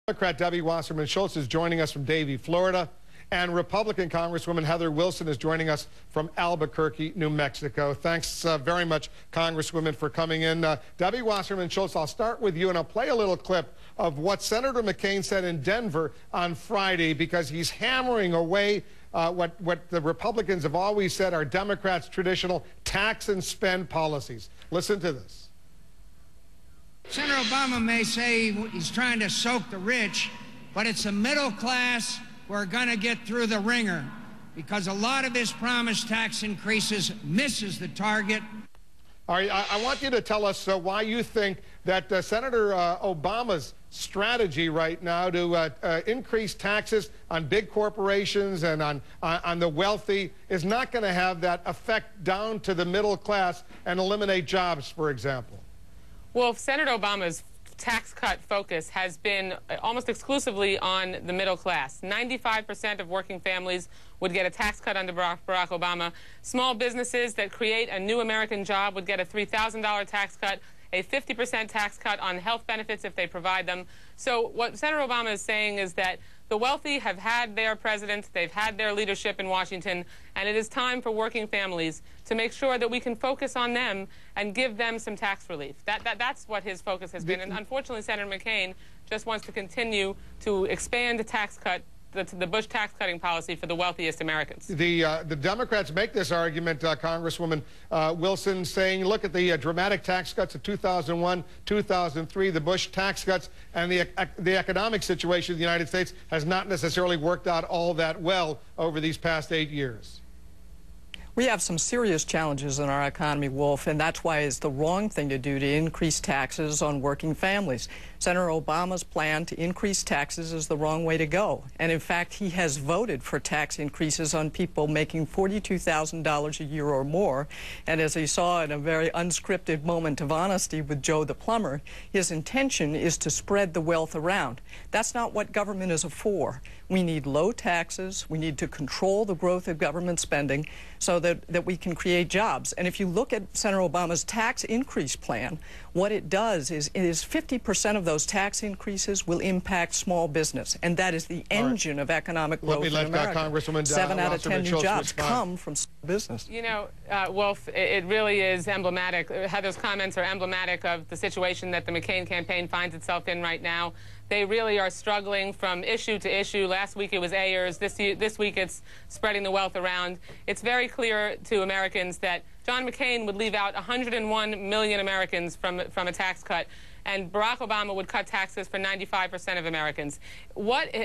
Democrat Debbie Wasserman Schultz is joining us from Davie, Florida, and Republican Congresswoman Heather Wilson is joining us from Albuquerque, New Mexico. Thanks very much, Congresswoman, for coming in. Debbie Wasserman Schultz, I'll start with you, and I'll play a little clip of what Senator McCain said in Denver on Friday, because he's hammering away what the Republicans have always said are Democrats' traditional tax and spend policies. Listen to this. Senator Obama may say he's trying to soak the rich, but it's the middle class who are going to get through the ringer, because a lot of his promised tax increases misses the target. All right, I want you to tell us why you think that Senator Obama's strategy right now to increase taxes on big corporations and on the wealthy is not going to have that effect down to the middle class and eliminate jobs, for example. Well, Senator Obama's tax cut focus has been almost exclusively on the middle class. 95% of working families would get a tax cut under Barack Obama. Small businesses that create a new American job would get a $3,000 tax cut, a 50% tax cut on health benefits if they provide them. So what Senator Obama is saying is that the wealthy have had their president, they've had their leadership in Washington, and it is time for working families to make sure that we can focus on them and give them some tax relief. That's what his focus has been. And unfortunately, Senator McCain just wants to continue to expand the tax cut, the Bush tax cutting policy for the wealthiest Americans. The Democrats make this argument, Congresswoman Wilson, saying, look at the dramatic tax cuts of 2001, 2003, the Bush tax cuts, and the economic situation of the United States has not necessarily worked out all that well over these past 8 years. We have some serious challenges in our economy, Wolf, and that's why it's the wrong thing to do to increase taxes on working families. Senator Obama's plan to increase taxes is the wrong way to go. And in fact, he has voted for tax increases on people making $42,000 a year or more. And as he saw in a very unscripted moment of honesty with Joe the plumber, his intention is to spread the wealth around. That's not what government is for. We need low taxes. We need to control the growth of government spending so that we can create jobs. And if you look at Senator Obama's tax increase plan, what it does is 50% of those tax increases will impact small business, and that is the engine of economic growth in America. Congresswoman 7 out of 10 new jobs respond. come from small business. You know, Wolf, it really is emblematic. Heather's comments are emblematic of the situation that the McCain campaign finds itself in right now. They really are struggling from issue to issue. Last week it was Ayers. This week it's spreading the wealth around. It's very clear to Americans that John McCain would leave out 101 million Americans from a tax cut, and Barack Obama would cut taxes for 95% of Americans.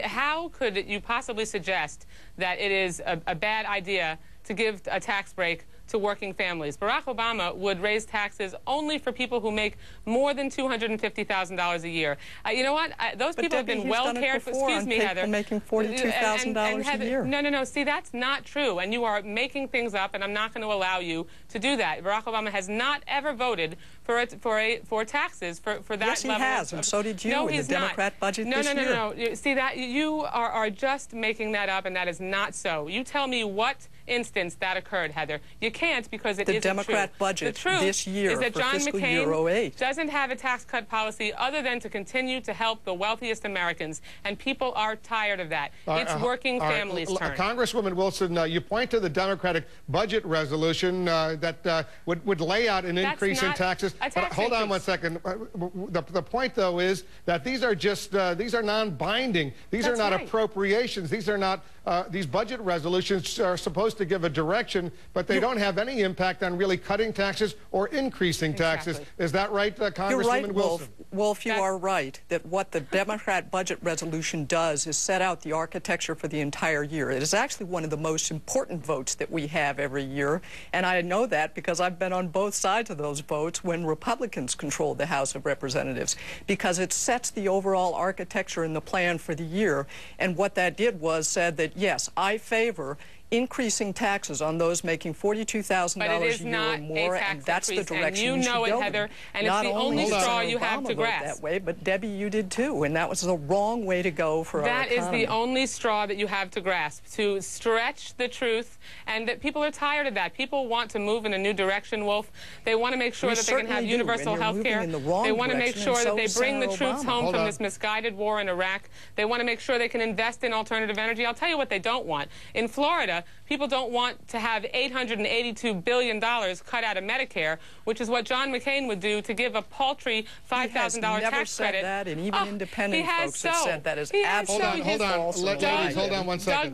How could you possibly suggest that it is a bad idea to give a tax break to working families? Barack Obama would raise taxes only for people who make more than $250,000 a year. You know what? Those people have been well cared for. Excuse me, Heather. Making $42,000 a year. No. See, that's not true, and you are making things up, and I'm not going to allow you to do that. Barack Obama has not ever voted for taxes for that level. Yes, he has, and so did you in the Democrat budget this year. No. See, that you are just making that up, and that is not so. You tell me what instance that occurred, Heather. You can't, because it isn't true. The Democrat budget this year is that for John fiscal McCain year 08 doesn't have a tax cut policy other than to continue to help the wealthiest Americans, and people are tired of that. It's working families' turn. Congresswoman Wilson, you point to the Democratic budget resolution that would lay out an increase in taxes. But hold on one second. The point, though, is that these are just these are non-binding. These are not appropriations. These are not these budget resolutions are supposed to give a direction, but they don't have any impact on really cutting taxes or increasing taxes. Is that right, Congresswoman You're right, Wilson? Wolf, you are right that what the Democrat budget resolution does is set out the architecture for the entire year. It is actually one of the most important votes that we have every year, and I know that because I've been on both sides of those votes when Republicans controlled the House of Representatives, because it sets the overall architecture and the plan for the year. And what that did was said that, yes, I favor increasing taxes on those making $42,000 a year or more, and that's the direction you know it, Heather, and it's the only straw you have to grasp. That way, but Debbie, you did too, and that was the wrong way to go for our economy. That is the only straw that you have to grasp, to stretch the truth, and that people are tired of that. People want to move in a new direction, Wolf. They want to make sure that they can have universal health care. They want to make sure that they bring the troops home from this misguided war in Iraq. They want to make sure they can invest in alternative energy. I'll tell you what they don't want. In Florida, people don't want to have $882 billion cut out of Medicare, which is what John McCain would do to give a paltry $5,000 tax credit. He has never said that, and even independent folks have said that is absolutely false. Hold on one second.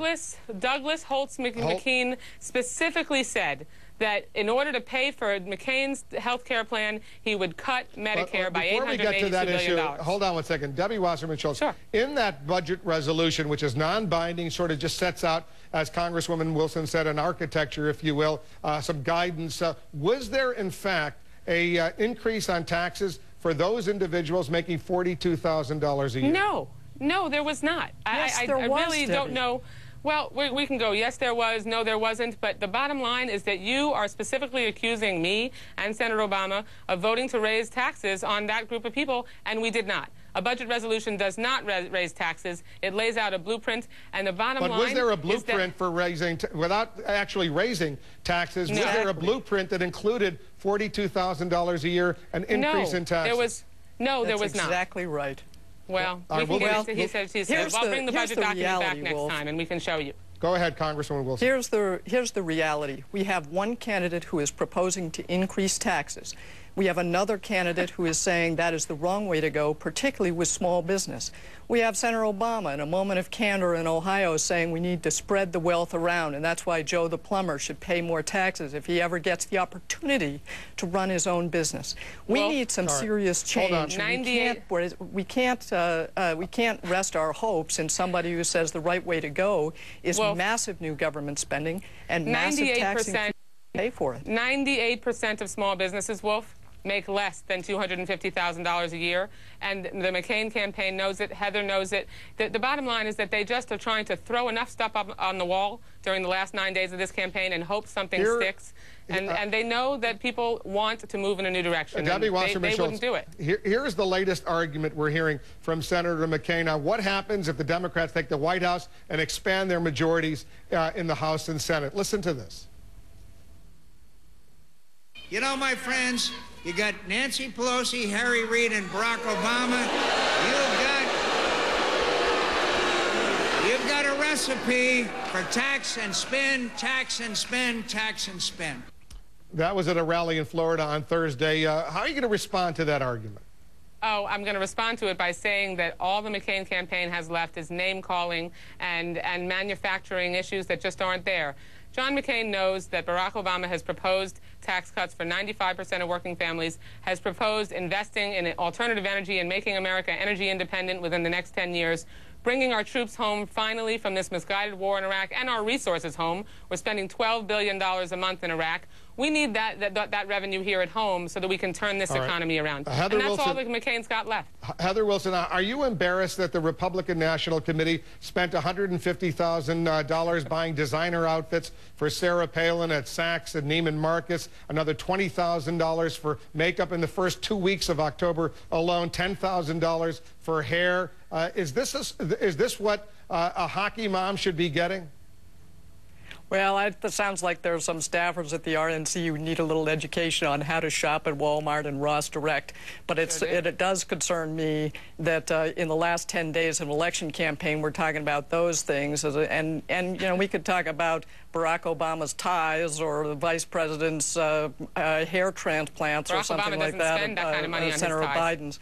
Douglas Holtz McKean specifically said that in order to pay for McCain's health care plan, he would cut Medicare by $882 billion. Before we get to that issue, hold on one second. Debbie Wasserman Schultz, sure. In that budget resolution, which is non-binding, sort of just sets out, as Congresswoman Wilson said, an architecture, if you will, some guidance. Was there, in fact, a increase on taxes for those individuals making $42,000 a year? No, there was not. Yes, I really don't know. Well, we can go, yes, there was, no, there wasn't. But the bottom line is that you are specifically accusing me and Senator Obama of voting to raise taxes on that group of people, and we did not. A budget resolution does not raise taxes. It lays out a blueprint, and the bottom line is that... But was there a blueprint for raising, without actually raising taxes, was there a blueprint that included $42,000 a year, an increase in taxes? There was That's not. Exactly right. Well, we can get into, he said, I'll bring the budget document back next time, and we can show you. Go ahead, Congresswoman Wilson. Here's the reality. We have one candidate who is proposing to increase taxes. We have another candidate who is saying that is the wrong way to go, particularly with small business. We have Senator Obama in a moment of candor in Ohio saying we need to spread the wealth around, and that's why Joe the plumber should pay more taxes if he ever gets the opportunity to run his own business. We need some serious change. We can't rest our hopes in somebody who says the right way to go is massive new government spending and massive taxing to pay for it. 98% of small businesses, Wolf, make less than $250,000 a year, and the McCain campaign knows it, Heather knows it. The bottom line is that they just are trying to throw enough stuff up on the wall during the last 9 days of this campaign and hope something sticks. And they know that people want to move in a new direction. Debbie Wasserman Schultz, wouldn't do it. Here's the latest argument we're hearing from Senator McCain on what happens if the Democrats take the White House and expand their majorities in the House and Senate. Listen to this. You know, my friends, you got Nancy Pelosi, Harry Reid, and Barack Obama. You've got a recipe for tax and spend, tax and spend, tax and spend. That was at a rally in Florida on Thursday. How are you going to respond to that argument? Oh, I'm going to respond to it by saying that all the McCain campaign has left is name-calling and manufacturing issues that just aren't there. John McCain knows that Barack Obama has proposed tax cuts for 95% of working families, has proposed investing in alternative energy and making America energy independent within the next 10 years, bringing our troops home finally from this misguided war in Iraq and our resources home. We're spending $12 billion a month in Iraq. We need that revenue here at home so that we can turn this economy around. And that's all that McCain's got left. Heather Wilson, are you embarrassed that the Republican National Committee spent $150,000 buying designer outfits for Sarah Palin at Saks and Neiman Marcus, another $20,000 for makeup in the first 2 weeks of October alone, $10,000 for hair? Is this what a hockey mom should be getting? Well, it sounds like there are some staffers at the RNC who need a little education on how to shop at Walmart and Ross Direct. But it does concern me that in the last 10 days of an election campaign, we're talking about those things. And you know, we could talk about Barack Obama's ties or the vice president's hair transplants or something like that. Spend that kind of money on Senator his ties. Biden's.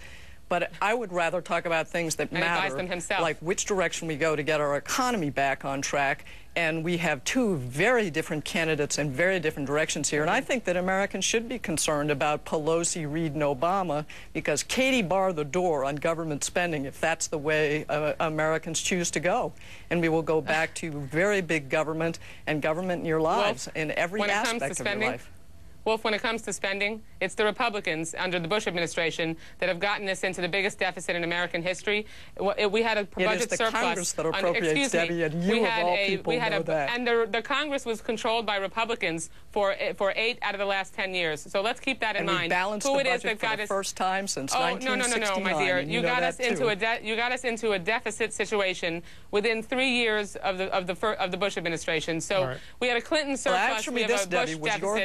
But I would rather talk about things that matter, like which direction we go to get our economy back on track. And we have two very different candidates in very different directions here. And I think that Americans should be concerned about Pelosi, Reid, and Obama, because Katie barred the door on government spending if that's the way Americans choose to go. And we will go back to very big government and government in your lives, in every aspect of your life. Wolf, when it comes to spending, it's the Republicans under the Bush administration that have gotten us into the biggest deficit in American history. We had a budget surplus. It is the Congress that appropriates, Debbie, and you of all people know that. And the Congress was controlled by Republicans for 8 out of the last 10 years. So let's keep that in mind. We balanced who the it is budget that got for the us first time since Oh, 1969. no, my dear. You got us into a deficit situation within 3 years of the Bush administration. So we had a Clinton surplus, we have a Bush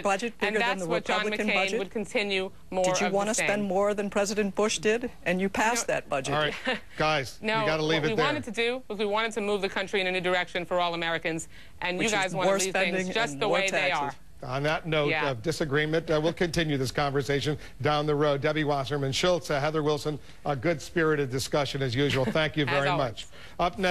deficit, and that's what John McCain would continue more of the same. Did you want to spend more than President Bush did? And you passed that budget. All right, guys, you got to leave it there. What we wanted to do was we wanted to move the country in a new direction for all Americans, and you guys want to leave things just the way they are. On that note of disagreement, we'll continue this conversation down the road. Debbie Wasserman Schultz, Heather Wilson, a good-spirited discussion as usual. Thank you very much. Up next.